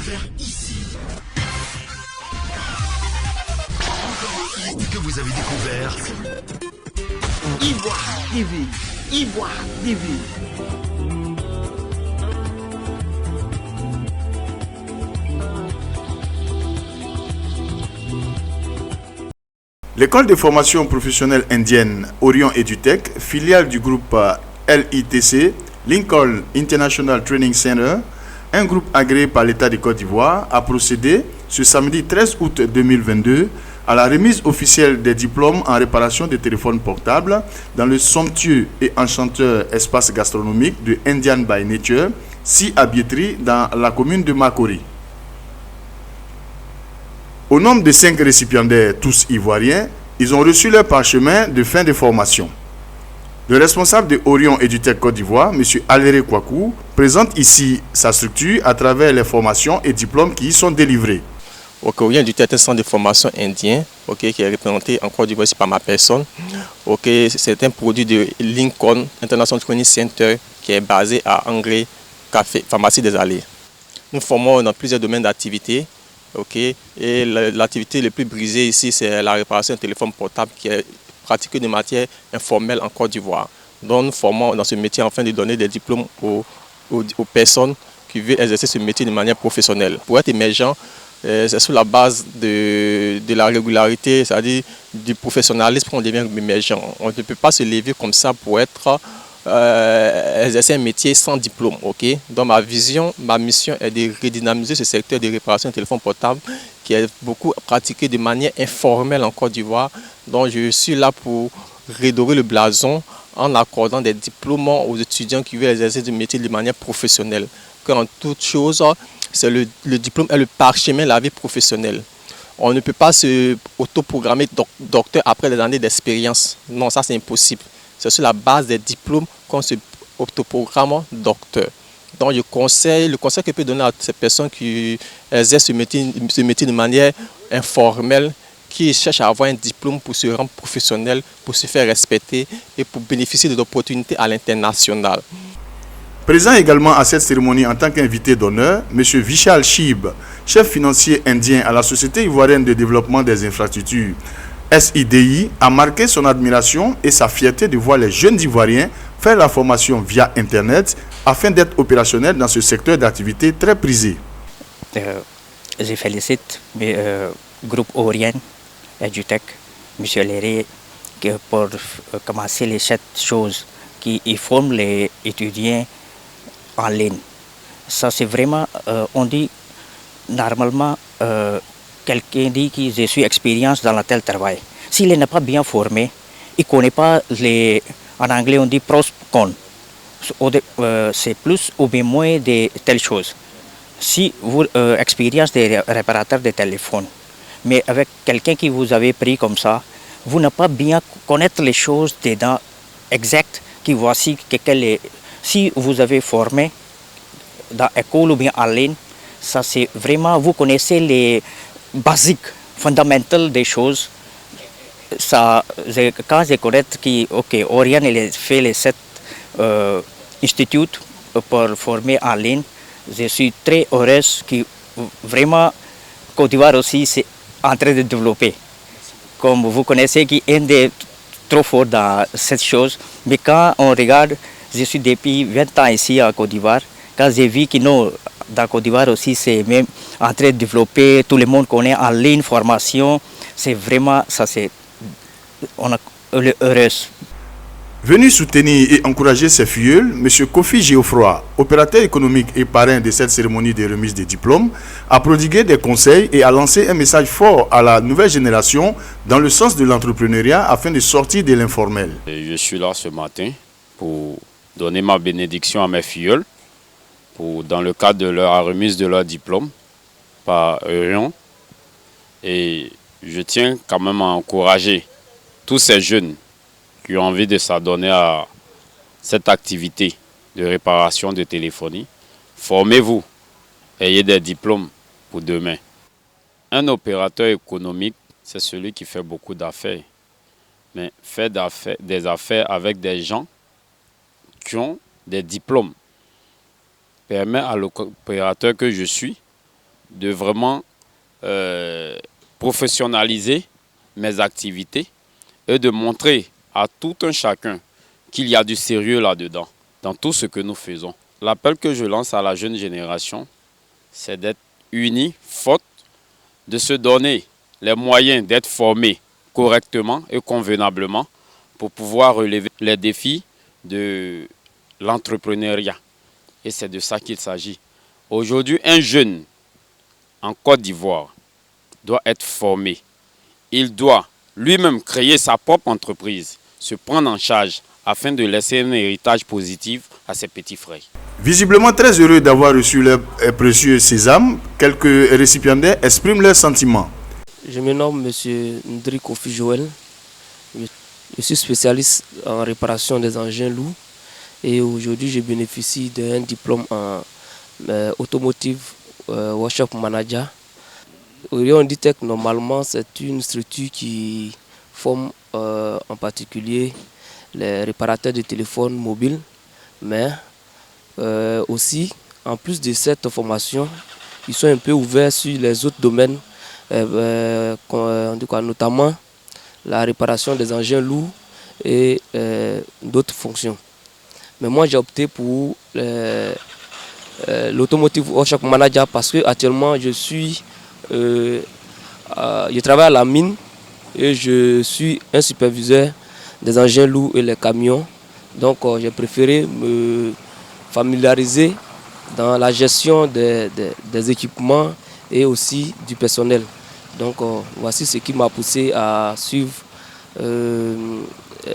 découvert ici. Que vous avez découvert Ivoire TV. Ivoire TV. L'école de formation professionnelle indienne Orion EduTech, filiale du groupe LITC, Lincoln International Training Center, un groupe agréé par l'État de Côte d'Ivoire, a procédé ce samedi 13 août 2022 à la remise officielle des diplômes en réparation des téléphones portables dans le somptueux et enchanteur espace gastronomique de Indian by Nature, si à Biétry, dans la commune de Makori. Au nombre de 5 récipiendaires, tous ivoiriens, ils ont reçu leur parchemin de fin de formation. Le responsable de Orion EduTech Côte d'Ivoire, M. Aléré Kouakou, présente ici sa structure à travers les formations et diplômes qui y sont délivrés. Orion EduTech est un centre de formation indien qui est représenté en Côte d'Ivoire par ma personne. C'est un produit de Lincoln International Training Center qui est basé à Angré, Café, Pharmacie des Allées. Nous formons dans plusieurs domaines d'activité. Et l'activité la plus brisée ici, c'est la réparation d'un téléphone portable qui est pratiquée de manière informelle en Côte d'Ivoire. Donc nous formons dans ce métier afin de donner des diplômes aux personnes qui veulent exercer ce métier de manière professionnelle. Pour être émergent, c'est sur la base de la régularité, c'est-à-dire du professionnalisme qu'on devient émergent. On ne peut pas se lever comme ça pour être exercer un métier sans diplôme. Donc ma vision, ma mission est de redynamiser ce secteur de réparation de téléphone portable qui est beaucoup pratiqué de manière informelle en Côte d'Ivoire. Donc je suis là pour redorer le blason en accordant des diplômes aux étudiants qui veulent exercer ce métier de manière professionnelle. Car en toute chose, c'est le diplôme est le parchemin de la vie professionnelle. On ne peut pas se autoprogrammer docteur après des années d'expérience. Non, ça c'est impossible. C'est sur la base des diplômes qu'on se autoprogramme docteur. Donc le conseil que je peux donner à ces personnes qui exercent ce métier de manière informelle, qui cherchent à avoir un diplôme pour se rendre professionnel, pour se faire respecter et pour bénéficier d'opportunités à l'international. Présent également à cette cérémonie en tant qu'invité d'honneur, M. Vishal Shib, chef financier indien à la Société ivoirienne de développement des infrastructures, SIDI, a marqué son admiration et sa fierté de voir les jeunes Ivoiriens faire la formation via Internet afin d'être opérationnels dans ce secteur d'activité très prisé. Je félicite le groupe Orion EduTech, M. Léré, pour commencer les 7 choses qui forment les étudiants en ligne. Ça c'est vraiment, on dit normalement, quelqu'un dit que je suis expérience dans un tel travail. S'il n'est pas bien formé, il ne connaît pas en anglais on dit pros con. C'est plus ou bien moins de telles choses. Si vous expérience des réparateurs de téléphone, mais avec quelqu'un qui vous avez pris comme ça, vous n'avez pas bien connaître les choses dedans exactes qui voici si vous avez formé dans l'école ou bien en ligne, ça c'est vraiment vous connaissez les basiques, fondamentales des choses. Ça, quand je connais que Orion il fait les 7 instituts pour former en ligne, je suis très heureuse que vraiment Côte d'Ivoire aussi c'est en train de développer. Comme vous connaissez qui est trop fort dans cette chose, mais quand on regarde, je suis depuis 20 ans ici à Côte d'Ivoire, quand j'ai vu que non, dans Côte d'Ivoire aussi c'est même en train de développer, tout le monde connaît en ligne, formation, c'est vraiment, ça c'est, on est heureux. Venu soutenir et encourager ses filleuls, M. Kofi Geoffroy, opérateur économique et parrain de cette cérémonie de remise des diplômes, a prodigué des conseils et a lancé un message fort à la nouvelle génération dans le sens de l'entrepreneuriat afin de sortir de l'informel. Je suis là ce matin pour donner ma bénédiction à mes filleuls dans le cadre de la remise de leur diplôme par Orion. Et je tiens quand même à encourager tous ces jeunes qui ont envie de s'adonner à cette activité de réparation de téléphonie. Formez-vous, ayez des diplômes pour demain. Un opérateur économique, c'est celui qui fait beaucoup d'affaires. Mais fait des affaires avec des gens qui ont des diplômes permet à l'opérateur que je suis de vraiment professionnaliser mes activités et de montrer à tout un chacun qu'il y a du sérieux là-dedans, dans tout ce que nous faisons. L'appel que je lance à la jeune génération, c'est d'être unis, forte, de se donner les moyens d'être formés correctement et convenablement pour pouvoir relever les défis de l'entrepreneuriat. Et c'est de ça qu'il s'agit. Aujourd'hui, un jeune en Côte d'Ivoire doit être formé. Il doit lui-même créer sa propre entreprise, se prendre en charge afin de laisser un héritage positif à ses petits frères. Visiblement très heureux d'avoir reçu leur précieux sésame, quelques récipiendaires expriment leurs sentiments. Je me nomme M. Ndri Kofi Joël. Je suis spécialiste en réparation des engins lourds et aujourd'hui je bénéficie d'un diplôme en automotive workshop manager. Orion EduTech, normalement, c'est une structure qui forme en particulier les réparateurs de téléphones mobiles, mais aussi, en plus de cette formation, ils sont un peu ouverts sur les autres domaines, notamment la réparation des engins lourds et d'autres fonctions. Mais moi, j'ai opté pour l'automotive workshop manager parce que actuellement, je travaille à la mine et je suis un superviseur des engins lourds et les camions. Donc, j'ai préféré me familiariser dans la gestion des équipements et aussi du personnel. Donc, voici ce qui m'a poussé à suivre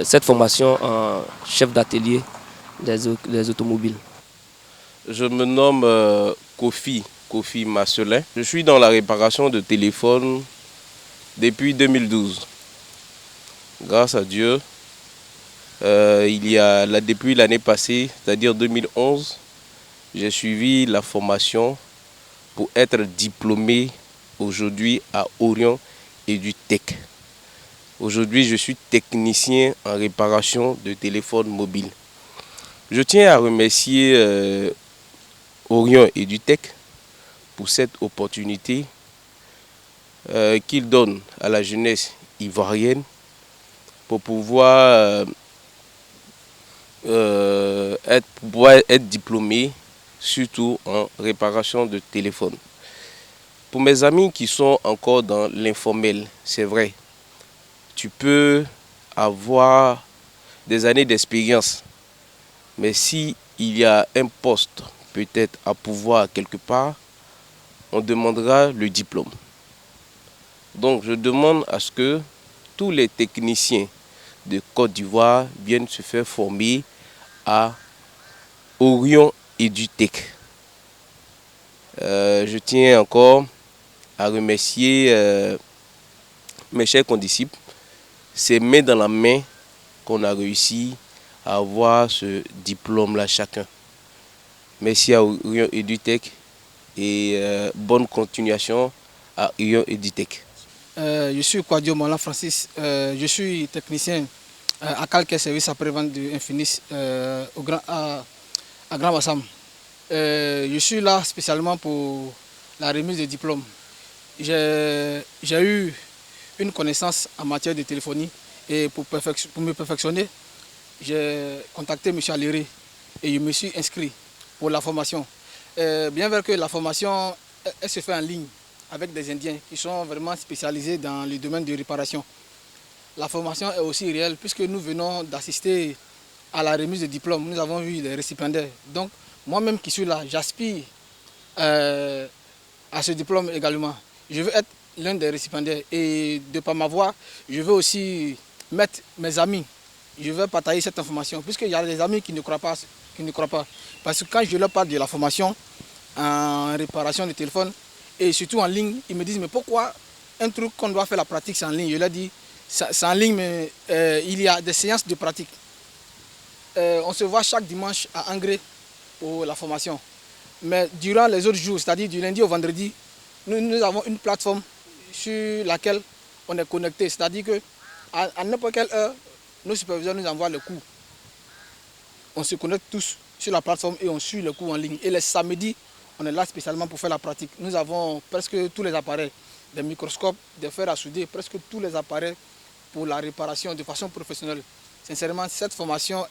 cette formation en chef d'atelier des automobiles. Je me nomme Kofi Marcelin. Je suis dans la réparation de téléphones depuis 2012. Grâce à Dieu, depuis l'année passée, c'est-à-dire 2011, j'ai suivi la formation pour être diplômé aujourd'hui à Orion EduTech. Aujourd'hui, je suis technicien en réparation de téléphones mobiles. Je tiens à remercier Orion EduTech pour cette opportunité qu'il donne à la jeunesse ivoirienne pour pouvoir être diplômé, surtout en réparation de téléphone. Pour mes amis qui sont encore dans l'informel, c'est vrai, tu peux avoir des années d'expérience, mais si il y a un poste peut-être à pouvoir quelque part, on demandera le diplôme. Donc je demande à ce que tous les techniciens de Côte d'Ivoire viennent se faire former à Orion EduTech. Je tiens encore à remercier mes chers condisciples. C'est main dans la main qu'on a réussi à avoir ce diplôme-là chacun. Merci à Orion EduTech et bonne continuation à Orion EduTech. Je suis Kouadio Molan Francis, je suis technicien à Calcaire Service après-vente de Infinis à Grand Bassam. Je suis là spécialement pour la remise de diplôme. J'ai eu une connaissance en matière de téléphonie et pour me perfectionner, j'ai contacté M. Aléré et je me suis inscrit pour la formation. Bien vrai que la formation elle se fait en ligne avec des Indiens qui sont vraiment spécialisés dans le domaine de réparation. La formation est aussi réelle puisque nous venons d'assister à la remise de diplôme. Nous avons vu les récipiendaires. Donc moi-même qui suis là, j'aspire à ce diplôme également. Je veux être l'un des récipiendaires et de par ma voix, je veux aussi mettre mes amis. Je veux partager cette information puisqu'il y a des amis qui ne croient pas. Parce que quand je leur parle de la formation en réparation de téléphone et surtout en ligne, ils me disent mais pourquoi un truc qu'on doit faire la pratique c'est en ligne. Je leur dis c'est en ligne mais il y a des séances de pratique. On se voit chaque dimanche à Angré pour la formation. Mais durant les autres jours, c'est-à-dire du lundi au vendredi, nous avons une plateforme sur laquelle on est connecté. C'est-à-dire qu'à n'importe quelle heure, nos superviseurs nous envoient le cours. On se connecte tous sur la plateforme et on suit le cours en ligne. Et les samedis, on est là spécialement pour faire la pratique. Nous avons presque tous les appareils, des microscopes, des fers à souder, presque tous les appareils pour la réparation de façon professionnelle. Sincèrement, cette formation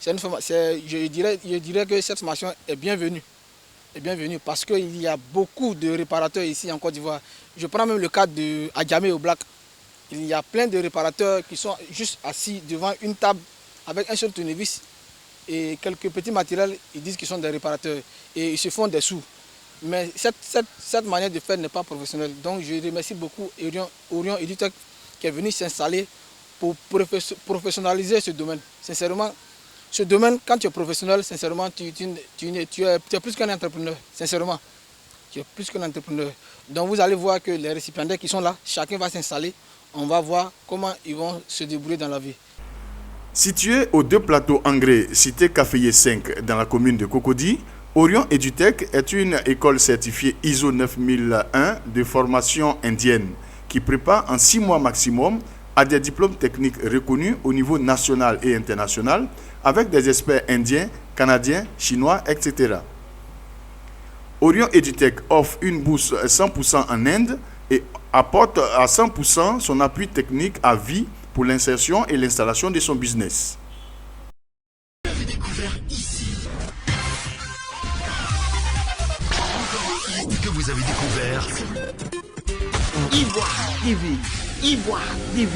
je dirais que cette formation est bienvenue. Parce qu'il y a beaucoup de réparateurs ici en Côte d'Ivoire. Je prends même le cas de Adjamé au Black. Il y a plein de réparateurs qui sont juste assis devant une table avec un seul tournevis et quelques petits matériels. Ils disent qu'ils sont des réparateurs et ils se font des sous. Mais cette manière de faire n'est pas professionnelle. Donc je remercie beaucoup Orion EduTech qui est venu s'installer pour professionnaliser ce domaine. Sincèrement, ce domaine, quand tu es professionnel, sincèrement, tu es plus qu'un entrepreneur. Sincèrement, tu es plus qu'un entrepreneur. Donc vous allez voir que les récipiendaires qui sont là, chacun va s'installer. On va voir comment ils vont se débrouiller dans la vie. Situé aux 2 plateaux engrais, cité Caféier 5, dans la commune de Cocody, Orion EduTech est une école certifiée ISO 9001 de formation indienne qui prépare en 6 mois maximum à des diplômes techniques reconnus au niveau national et international avec des experts indiens, canadiens, chinois, etc. Orion EduTech offre une bourse 100% en Inde et apporte à 100% son appui technique à vie pour l'insertion et l'installation de son business. Vous avez découvert ici. Que vous avez découvert Ivoire TV. Ivoire TV.